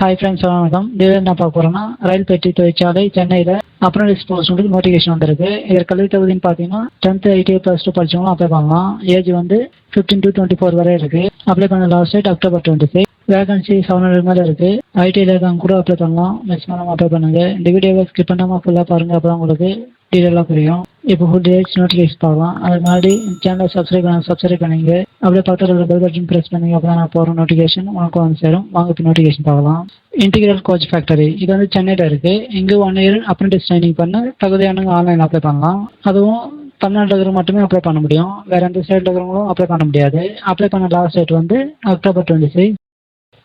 Hi friends, வணக்கம். இதில் என்ன பார்க்க போகிறோம்னா, ரயில் பெட்டி தொழிற்சாலை சென்னையில் அப்ரண்டிஸ் போஸ்ட் நோட்டிஃபிகேஷன் வந்திருக்கு. இதில் கல்வி தகுதின்னு பார்த்தீங்கன்னா 10th ITI +2 படிச்சவங்களும் அப்ளை பண்ணலாம். ஏஜ் வந்து 15 to 24 வரை இருக்கு. அப்ளை பண்ண லாஸ்ட் டேட் October 26. வேகன்சி 700 மேலே இருக்கு. ஐடியில் இருக்காங்க கூட அப்ளை பண்ணலாம். மேக்ஸிமம் அப்ளை பண்ணுங்க. இந்த வீடியோவை ஸ்கிப் பண்ணாமல் ஃபுல்லாக பாருங்க, அப்போ உங்களுக்கு டீட்டெயிலாக புரியும். இப்போ ஃபுல் டேட்ஸ் நோட்டிஃபிகேஷன் பார்க்கலாம். அது மாதிரி சேனலை சப்ஸ்கிரைப் பண்ணிங்க. அப்படியே பக்கத்தில் பெல் பட்டன் ப்ரெஸ் பண்ணிங்க. அப்போ நான் போகிற நோட்டிஃபிகேஷன் உங்களுக்கு வந்து சேரும். வாங்க இப்போ நோட்டிஃபிகேஷன் பார்க்கலாம். இன்டிகிரல் கோச் ஃபேக்டரி, இது வந்து சென்னையில் இருக்குது. இங்கே 1 year அப்ரண்டிஸ் ட்ரைனிங் பண்ண தகுதியானவங்க ஆன்லைன் அப்ளை பண்ணலாம். அதுவும் தமிழ்நாட்டில் இருக்கிறவங்க மட்டுமே அப்ளை பண்ண முடியும். வேறு எந்த ஸ்டேட்டில் இருக்கிறவங்களும் அப்ளை பண்ண முடியாது. அப்ளை பண்ண லாஸ்ட் டேட் வந்து October 26.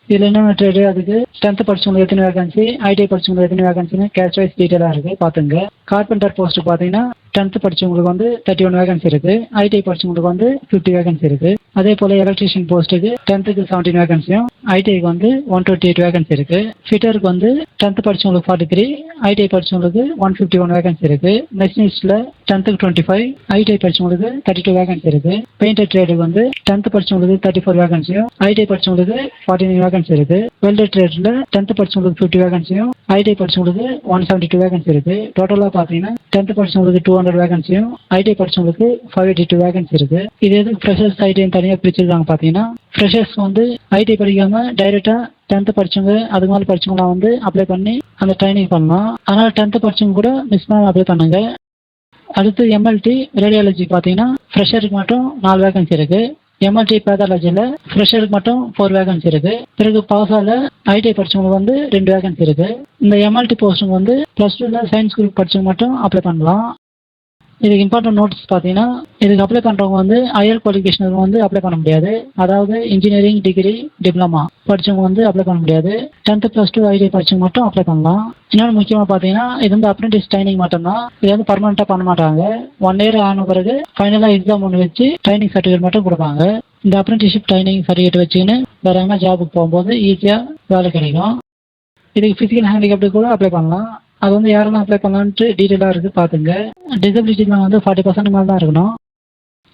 இதில் என்னென்ன ட்ரேடு, அதுக்கு 10th படிச்சவங்களுக்கு எத்தனை வேகன்சி, ஐடிஐ படிச்சவங்களுக்கு எத்தனை வேகன்சின்னு கேஸ்ட் வைஸ் டீட்டெயிலாக இருக்குது, பார்த்துங்க. கார்பெண்டர் போஸ்ட்டு பார்த்தீங்கன்னா 10th படிச்சவங்களுக்கு வந்து 31 வேகன்சி இருக்குது. ஐடிஐ படிச்சவங்களுக்கு வந்து 50 வேகன்சி இருக்குது. அதே போல் எலக்ட்ரிஷியன் போஸ்ட்டுக்கு 10th 17 வேகன்சியும் ஐடிஐக்கு வந்து 128 வேகன்சி இருக்குது. ஃபிட்டருக்கு வந்து 10th படிச்சவங்களுக்கு 43, ஐடிஐ படிச்சவங்களுக்கு 151 வேகன்சி இருக்குது. மெஷினிஸ்டில் 10th 25, ஐடிஐ படிச்சவங்களுக்கு 32 வேகன்சி இருக்குது. பெயிண்டர் ட்ரேடுக்கு வந்து 10th படிச்சவங்களுக்கு 34 வேகன்சியும் ஐடிஐ படிச்சவங்களுக்கு 49 வேகன்சி இருக்குது. வெல்டர் ட்ரேடில் 10th படிச்சவங்களுக்கு 50 வேகன்சியும் ஐடிஐ படிச்சவங்களுக்கு 172 வேகன்சி இருக்குது. டோட்டலாக பார்த்தீங்கன்னா 10th படிச்சவங்களுக்கு 200 வேகன்சியும் ஐடிஐ படிச்சவங்களுக்கு 582 வேகன்சி இருக்குது. இது எதுக்கு ஃப்ரெஷர்ஸ் ஐடிஐன்னு தனியாக பிரிச்சிருக்காங்க பார்த்தீங்கன்னா, ஃப்ரெஷர்ஸ் வந்து ஐடிஐ படிக்காம டைரெக்டாக 10th படிச்சவங்க அதுக்கு மேலே படிச்சவங்களாம் வந்து அப்ளை பண்ணி அந்த ட்ரைனிங் பண்ணலாம். அதனால் 10th படிச்சவங்க கூட மிஸ் பண்ணாமல் அப்ளை பண்ணுங்க. அடுத்து எம்எல்டி ரேடியாலஜி பார்த்தீங்கன்னா ஃப்ரெஷருக்கு மட்டும் 4 வேகன்சி இருக்குது. எம்எல்டி பேத்தாலஜியில் ஃப்ரெஷருக்கு மட்டும் 4 வேகன்சி இருக்குது. பிறகு பாஸால் ஐடிஐ படிச்சவங்களுக்கு வந்து 2 வேகன்சி இருக்குது. இந்த எம்எல்டி போஸ்ட்டுங்க வந்து +2 சயின்ஸ் குரூப் படிச்சவங்க மட்டும் அப்ளை பண்ணலாம். இதுக்கு இம்பார்ட்டன்ட் நோட்ஸ் பார்த்தீங்கன்னா, இதுக்கு அப்ளை பண்ணுறவங்க வந்து ஹையர் குவாலிஃபிகேஷன் வந்து அப்ளை பண்ண முடியாது. அதாவது இன்ஜினியரிங், டிகிரி, டிப்ளமா படித்தவங்க வந்து அப்ளை பண்ண முடியாது. 10th +2 ஐடிஐ படித்தவங்க மட்டும் அப்ளை பண்ணலாம். இன்னொன்று முக்கியமாக பார்த்தீங்கன்னா, இது வந்து அப்ரெண்டிஸ் ட்ரைனிங் மட்டும்தான். இது வந்து பர்மனெண்ட்டாக பண்ண மாட்டாங்க. 1 year ஆன பிறகு ஃபைனலாக எக்ஸாம் ஒன்று வச்சு ட்ரைனிங் சர்டிஃபிகேட் மட்டும் கொடுப்பாங்க. இந்த அப்ரெண்டிஸ்ஷிப் ட்ரைனிங் சர்டிஃபிகேட் வச்சுக்கின்னு வேறு எங்கன்னா ஜாபுக்கு போகும்போது ஈஸியாக வேலை கிடைக்கும். இதுக்கு ஃபிசிக்கல் ஹேண்டிகேப்டு கூட அப்ளை பண்ணலாம். அது வந்து யாரெல்லாம் அப்ளை பண்ணலான்ட்டு டீட்டெயிலாக இருக்குது, பார்த்துங்க. டிசபிலிட்டிலாம் வந்து 40% மேலே தான் இருக்கணும்.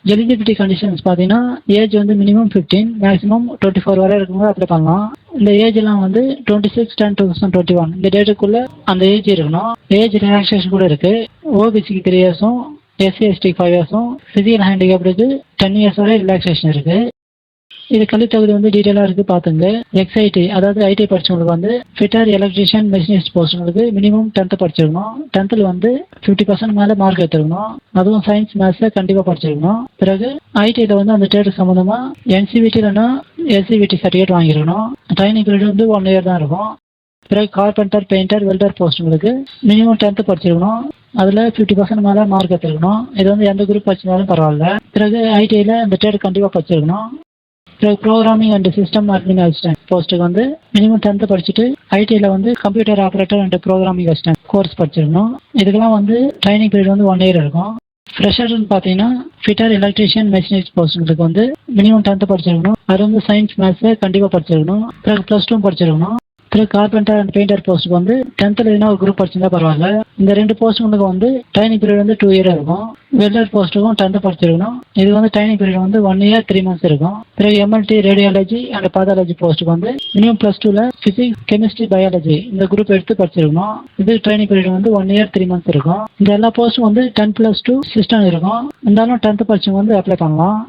எலிஜிபிலிட்டி கண்டிஷன்ஸ் பார்த்தீங்கன்னா, ஏஜ் வந்து மினிமம் 15, மேக்ஸிமம் 24 வரை இருக்கும்போது அப்ளை பண்ணலாம். இந்த ஏஜ்லாம் வந்து 26/10/2021 இந்த டேட்டுக்குள்ளே அந்த ஏஜ் இருக்கணும். ஏஜ் ரிலாக்ஸேஷன் கூட இருக்குது. ஓபிசிக்கு 3 yearsம், SC/STக்கு 5 yearsம், ஃபிசிக்கல் ஹேண்டிகேப்டுக்கு 10 years வரை ரிலாக்ஸேஷன் இருக்குது. இது கல்வி தகுதி வந்து டீட்டெயிலாக இருக்குது, பார்த்துங்க. எக்ஸ்ஐடி அதாவது ஐடி படிச்சவங்களுக்கு வந்து ஃபிட்டர், எலக்ட்ரிஷியன், மெஷினிஸ்ட் போஸ்ட்டுங்களுக்கு மினிமம் 10th படிச்சிருக்கணும். 10th வந்து 50% மேலே மார்க் எடுத்துருக்கணும். அதுவும் சயின்ஸ், மேத்ஸை கண்டிப்பாக படிச்சிருக்கணும். பிறகு ஐடியில் வந்து அந்த ட்ரேடு சம்மந்தமாக NCVT இல்லைன்னா SCVT சர்டிஃபிகேட் வாங்கியிருக்கணும். ட்ரைனிங் பீரியட் வந்து 1 year தான் இருக்கும். பிறகு கார்பெண்டர், பெயிண்டர், வெல்டர் போஸ்ட்டுங்களுக்கு மினிமம் 10th படிச்சிருக்கணும். அதில் 50% மேலே மார்க் எடுத்துருக்கணும். இது வந்து எந்த குரூப் படிச்சிருந்தாலும் பரவாயில்ல. பிறகு ஐடியில் இந்த ட்ரேடு கண்டிப்பாக படிச்சிருக்கணும். Programming and system admin assistant போஸ்ட்டுக்கு வந்து மினிமம் 10th படிச்சுட்டு ஐடியில் வந்து computer operator and programming assistant course படிச்சிருக்கணும். இதுக்கெல்லாம் வந்து ட்ரைனிங் பீரியட் வந்து 1 year இருக்கும். ஃப்ரெஷர்னு பார்த்தீங்கன்னா ஃபிட்டர், எலக்ட்ரிஷியன், மெஷினிஸ்ட் போஸ்ட்டுங்களுக்கு வந்து மினிமம் 10th படிச்சிருக்கணும். அது வந்து சயின்ஸ், மேத்ஸை கண்டிப்பாக படிச்சிருக்கணும். பிறகு +2 படிச்சிருக்கணும். பிறகு கார்பெண்டர் அண்ட் பெயிண்டர் போஸ்ட்டுக்கு வந்து 10th எதுனா ஒரு குரூப் படிச்சிருந்தா பரவாயில்ல. இந்த 2 போஸ்ட்டுங்களுக்கு வந்து ட்ரைனிங் பீரியட் வந்து 2 year இருக்கும். வெல்டர் போஸ்ட்டுக்கும் 10th படிச்சிருக்கணும். இது வந்து ட்ரைனிங் பீரியட் வந்து 1 year 3 months இருக்கும். பிறகு எம்எல்டி ரேடியாலஜி அண்ட் பேத்தாலஜி போஸ்ட்டுக்கு வந்து மினிமம் +2ல ஃபிசிக்ஸ், கெமிஸ்ட்ரி, பயாலஜி இந்த குரூப் எடுத்து படிச்சிருக்கணும். இது ட்ரைனிங் பீரியட் வந்து 1 year 3 months இருக்கும். இந்த எல்லா போஸ்ட்டும் வந்து 10+2 சிஸ்டம் இருக்கும். இருந்தாலும் 10th படிச்சவங்க வந்து அப்ளை பண்ணலாம்.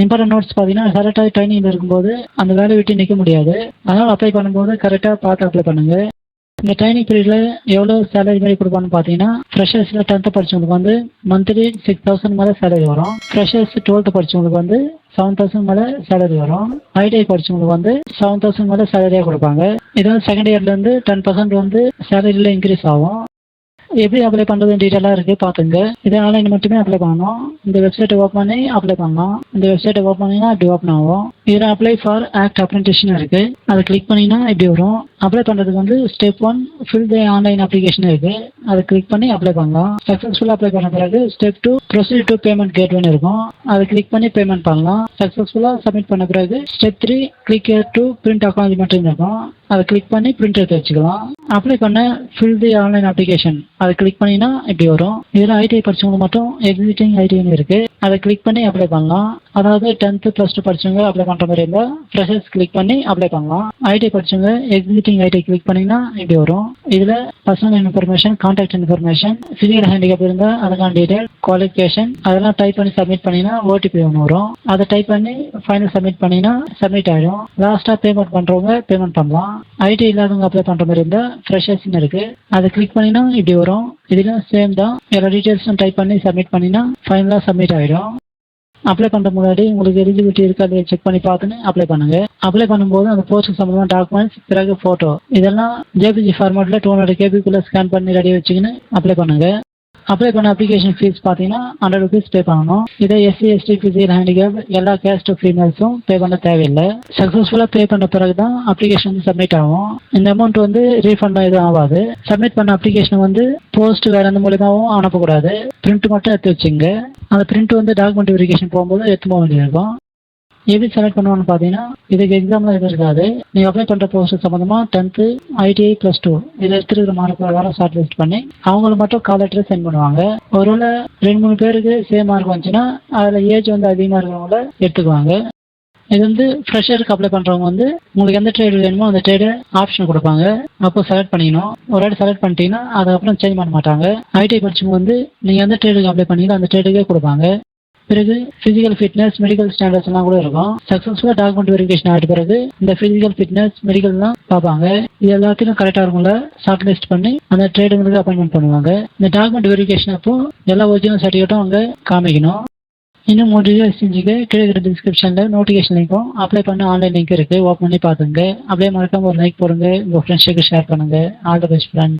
இம்பார்ட்டன்ட் நோட்ஸ் பார்த்தீங்கன்னா, கரெக்டாக ட்ரைனிங் இருக்கும்போது அந்த வேலையை விட்டு நிற்க முடியாது. அதனால் அப்ளை பண்ணும்போது கரெக்டாக பார்த்து அப்ளை பண்ணுங்க. இந்த ட்ரைனிங் பீரியடில் எவ்வளோ சேலரி மாதிரி கொடுப்பான்னு பார்த்தீங்கன்னா, ஃப்ரெஷர்ஸில் 10th படிச்சவங்களுக்கு வந்து மந்த்லி 6,000 மேலே சேலரி வரும். ஃப்ரெஷர்ஸ் 12th படிச்சவங்களுக்கு வந்து 7,000 மேலே சேலரி வரும். ஐடிஐ படிச்சவங்களுக்கு வந்து 7,000 மேலே சேலரியாக கொடுப்பாங்க. இது வந்து செகண்ட் இயர்லேருந்து 10% வந்து சேலரியில் இன்க்ரீஸ் ஆகும். எப்படி அப்ளை பண்ணுறது டீட்டெயிலாக இருக்குது, பார்த்துங்க. இதனால் இது மட்டுமே அப்ளை பண்ணணும். இந்த வெப்சைட்டை ஓப்பன் பண்ணி அப்ளை பண்ணலாம். இந்த வெப்சைட்டை ஓப்பன் பண்ணிங்கன்னா இப்படி ஓப்பன் ஆகும். இதில் அப்ளை ஃபார் ஆக்ட் அப்ரெண்டிஸ்னு இருக்குது. அதை கிளிக் பண்ணிங்கன்னா இப்படி வரும். அப்ளை பண்ணுறதுக்கு வந்து step 1 fill the online application இருக்குது. அதை கிளிக் பண்ணி அப்ளை பண்ணலாம். சக்ஸஸ்ஃபுல்லாக அப்ளை பண்ண பிறகு ஸ்டெப் 2 ப்ரொசீட் டு பேமெண்ட் கேட்வேன்னு இருக்கும். அதை கிளிக் பண்ணி பேமெண்ட் பண்ணலாம். சக்ஸஸ்ஃபுல்லாக சப்மிட் பண்ண பிறகு step 3 click here to print acknowledgement இருக்கும். அதை கிளிக் பண்ணி பிரிண்ட் எடுத்து வச்சுக்கலாம். அப்ளை பண்ண ஃபில் தி ஆன்லைன் அப்ளிகேஷன் அதை கிளிக் பண்ணினா இப்படி வரும். இதில் ஐடிஐ படிச்சவங்க மட்டும் எக்ஸிஸ்டிங் ஐடின்னு இருக்குது. அதை கிளிக் பண்ணி அப்ளை பண்ணலாம். அதாவது 10th +2 படிச்சவங்க அப்ளை பண்ற மாதிரி இருந்தா ஃப்ரெஷர்ஸ் கிளிக் பண்ணி அப்ளை பண்ணலாம். ஐடி படிச்சவங்க எக்ஸிஸ்டிங் ஐடி கிளிக் பண்ணீங்கன்னா இப்படி வரும். இதுல personal information, contact information, physical handicap இருந்தா அதுக்கான டீடைல், குவாலிஃபிகேஷன் அதெல்லாம் டைப் பண்ணி சப்மிட் பண்ணீங்கன்னா ஓடிபி ஒன்று வரும். அதை டைப் பண்ணி ஃபைனல் சப்மிட் பண்ணீங்கன்னா சப்மிட் ஆயிடும். லாஸ்டா பேமெண்ட் பண்றவங்க பேமெண்ட் பண்ணலாம். ஐடி இல்லாதவங்க அப்ளை பண்ற மாதிரி இருந்தா ஃப்ரெஷர்ஸ்னு இருக்கு, அதை கிளிக் பண்ணினா இப்படி வரும். இதுல சேம் தான், எல்லா டீடைல்ஸும் டைப் பண்ணி சப்மிட் பண்ணினா ஃபைனலா சப்மிட் ஆயிடும். அப்ளை பண்ற முன்னாடி உங்களுக்கு எலிஜிபிலிட்டி இருக்கா அதை செக் பண்ணி பார்த்துன்னு அப்ளை பண்ணுங்க. அப்ளை பண்ணும்போது அந்த போஸ்ட் சம்பந்தமான டாக்குமெண்ட்ஸ், பிறகு போட்டோ இதெல்லாம் ஜேபிஜி ஃபார்மேட்ல 200 கேபிக்குள்ள ஸ்கேன் பண்ணி ரெடி வச்சுக்கின்னு அப்ளை பண்ணுங்க. அப்ளை பண்ண அப்ளிகேஷன் ஃபீஸ் பார்த்தீங்கன்னா 100 rupees பே பண்ணணும். இதை எஸ்சி, எஸ்டி, பிசிக்கல் ஹேண்டிகேப் எல்லா கேஸ்ட் ஃபீமேல்ஸும் பே பண்ண தேவையில்லை. சக்ஸஸ்ஃபுல்லாக பே பண்ண பிறகு தான் அப்ளிகேஷன் சப்மிட் ஆகும். இந்த அமௌண்ட் வந்து ரீஃபண்ட் எதுவும் ஆகாது. சப்மிட் பண்ண அப்ளிகேஷன் வந்து போஸ்ட் வேற எந்த மூலியமாகவும் அனுப்பக்கூடாது. பிரிண்ட் மட்டும் எடுத்து வச்சுங்க. அந்த பிரிண்ட் வந்து டாக்குமெண்ட் வெரிஃபிகேஷன் போகும்போது எடுத்து போக வேண்டியிருக்கும். எப்படி செலக்ட் பண்ணுவோம்னு பார்த்தீங்கன்னா இதுக்கு எக்ஸாம்லாம் எதுவும் இருக்காது. நீங்கள் அப்ளை பண்ணுற போஸ்ட் சம்மந்தமாக 10th, ITI +2 இதை எடுத்துருக்கிற மார்க் வேறு ஷார்ட் லிஸ்ட் பண்ணி அவங்களுக்கு மட்டும் கால் லெட்டர் சென்ட் பண்ணுவாங்க. ஒருவேளை 2-3 பேருக்கு சேம் மார்க் வந்துச்சுன்னா அதில் ஏஜ் வந்து அதிகமாக இருக்கிறவங்கள எடுத்துக்குவாங்க. இது வந்து ஃப்ரெஷருக்கு அப்ளை பண்ணுறவங்க வந்து உங்களுக்கு எந்த ட்ரேடு வேணுமோ அந்த ட்ரேடு ஆப்ஷன் கொடுப்பாங்க. அப்போ செலக்ட் பண்ணிக்கணும். ஒரு வாட்டி செலக்ட் பண்ணிட்டீங்கன்னா அதுக்கப்புறம் சேஞ்ச் பண்ண மாட்டாங்க. ITI படிச்சவங்க வந்து நீங்கள் எந்த ட்ரேடுக்கு அப்ளை பண்ணீங்களோ அந்த ட்ரேடுக்கே கொடுப்பாங்க. பிறகு பிசிக்கல் ஃபிட்னஸ், மெடிக்கல் ஸ்டாண்டர்ட்ஸ் எல்லாம் கூட இருக்கும். சக்ஸஸ்ஃபுல்லாக டாக்குமெண்ட் வெரிஃபிகேஷன் ஆகிட்ட பிறகு இந்த பிசிக்கல் ஃபிட்னஸ், மெடிக்கல்லாம் பார்ப்பாங்க. இது எல்லாத்தையும் கரெக்டாக இருக்கும்ல ஷார்ட் லிஸ்ட் பண்ணி அந்த ட்ரேடுங்களுக்கு அப்பாயின்மெண்ட் பண்ணுவாங்க. இந்த டாக்குமெண்ட் வெரிஃபிகேஷன் அப்போ எல்லா ஒரிஜினல் சர்டிஃபிகேட்டும் அங்கே காமிக்கணும். இன்னும் ஒரு டீடைல்ஸ் செஞ்சுக்க கீழே இருக்கிற டிஸ்கிரிப்ஷனில் நோட்டிஃபிகேஷன் லிங்க்கும் அப்ளை பண்ண ஆன்லைன் லிங்க் இருக்குது, ஓப்பன் பண்ணி பார்த்துங்க. அப்படியே மறக்காம ஒரு லைக் போடுங்க, உங்கள் ஃப்ரெண்ட்ஸுக்கு ஷேர் பண்ணுங்கள். All the best friends.